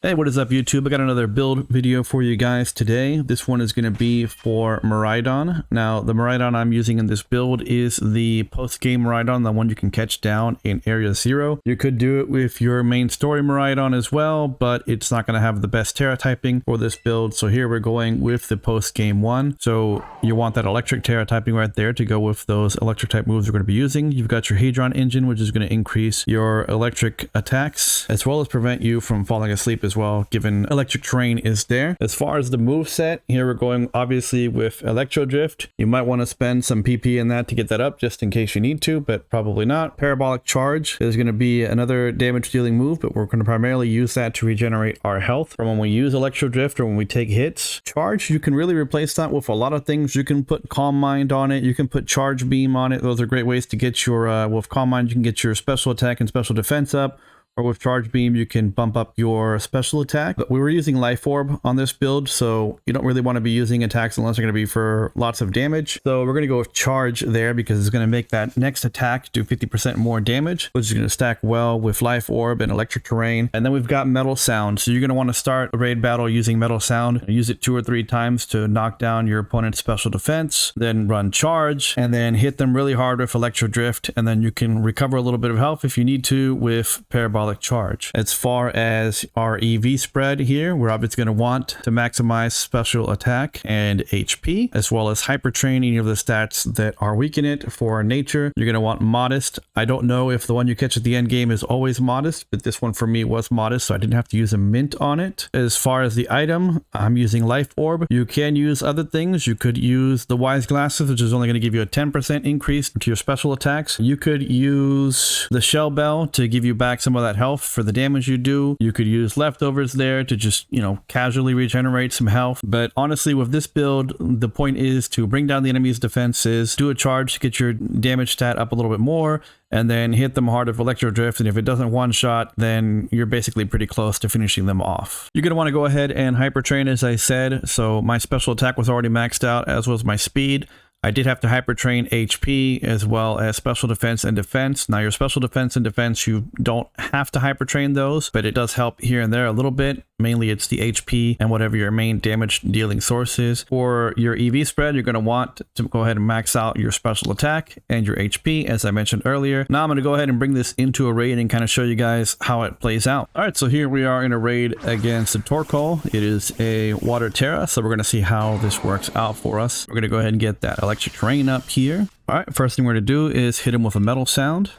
Hey, what is up YouTube? I got another build video for you guys today. This one is going to be for Miraidon. Now, the Miraidon I'm using in this build is the post-game Miraidon, the one you can catch down in Area 0. You could do it with your main story Miraidon as well, but it's not going to have the best Tera typing for this build. So here we're going with the post-game one. So you want that electric Tera typing right there to go with those electric type moves we're going to be using. You've got your Hadron engine, which is going to increase your electric attacks, as well as prevent you from falling asleep as well, given electric terrain is there. As far as the move set, here we're going obviously with Electro Drift. You might want to spend some PP in that to get that up just in case you need to, but probably not. Parabolic Charge is going to be another damage dealing move, but we're going to primarily use that to regenerate our health from when we use Electro Drift or when we take hits. Charge, you can really replace that with a lot of things. You can put Calm Mind on it. You can put Charge Beam on it. Those are great ways to get your, with Calm Mind, you can get your special attack and special defense up. Or with Charge Beam, you can bump up your special attack. But we were using Life Orb on this build, so you don't really want to be using attacks unless they're going to be for lots of damage. So we're going to go with Charge there because it's going to make that next attack do 50% more damage, which is going to stack well with Life Orb and Electric Terrain. And then we've got Metal Sound. So you're going to want to start a raid battle using Metal Sound. Use it 2 or 3 times to knock down your opponent's special defense. Then run Charge, and then hit them really hard with Electro Drift. And then you can recover a little bit of health if you need to with Parabolic Charge. As far as our EV spread here, we're obviously going to want to maximize special attack and HP, as well as hyper train any of the stats that are weaken it. For nature, you're going to want modest. I don't know if the one you catch at the end game is always modest, but this one for me was modest, so I didn't have to use a mint on it. As far as the item, I'm using Life Orb. You can use other things. You could use the Wise Glasses, which is only going to give you a 10% increase to your special attacks. You could use the Shell Bell to give you back some of that health for the damage you do. You could use leftovers there to just, casually regenerate some health. But honestly, with this build, the point is to bring down the enemy's defenses, do a charge to get your damage stat up a little bit more, and then hit them hard with Electro Drift. And if it doesn't one-shot, then you're basically pretty close to finishing them off. You're going to want to go ahead and hyper train, as I said. So my special attack was already maxed out, as was my speed. I did have to hyper train HP as well as special defense and defense. Now your special defense and defense, you don't have to hyper train those, but it does help here and there a little bit. Mainly it's the HP and whatever your main damage dealing source is. For your EV spread, you're going to want to go ahead and max out your special attack and your HP, as I mentioned earlier. Now I'm going to go ahead and bring this into a raid and kind of show you guys how it plays out. All right, so here we are in a raid against the Torkoal. It is a Water Tera, so we're going to see how this works out for us. We're going to go ahead and get that Electric Terrain up here. All right, first thing we're going to do is hit him with a Metal Sound.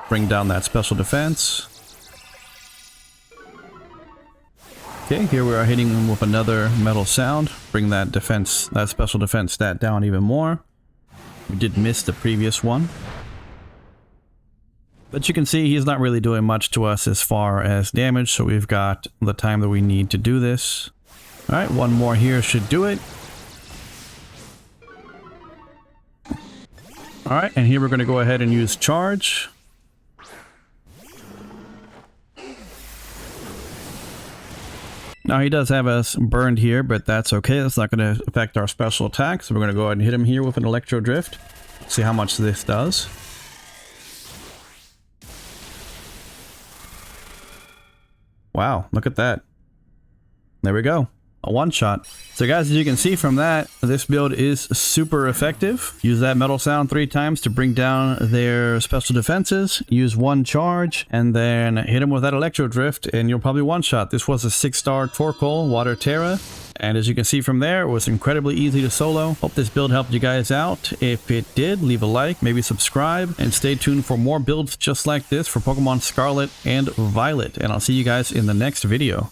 Bring down that special defense. Okay, here we are hitting him with another Metal Sound. Bring that defense, that special defense stat down even more. We did miss the previous one. But you can see he's not really doing much to us as far as damage, so we've got the time that we need to do this. All right, one more here should do it. All right, and here we're going to go ahead and use Charge. Now he does have us burned here, but that's okay. That's not going to affect our special attack. So we're going to go ahead and hit him here with an Electro Drift. See how much this does. Wow, look at that. There we go. A one-shot. So guys, as you can see from that, this build is super effective. Use that Metal Sound 3 times to bring down their special defenses. Use 1 charge and then hit them with that Electro Drift and you'll probably one-shot. This was a 6-star Torkoal Water Tera. And as you can see from there, it was incredibly easy to solo. Hope this build helped you guys out. If it did, leave a like, maybe subscribe, and stay tuned for more builds just like this for Pokemon Scarlet and Violet. And I'll see you guys in the next video.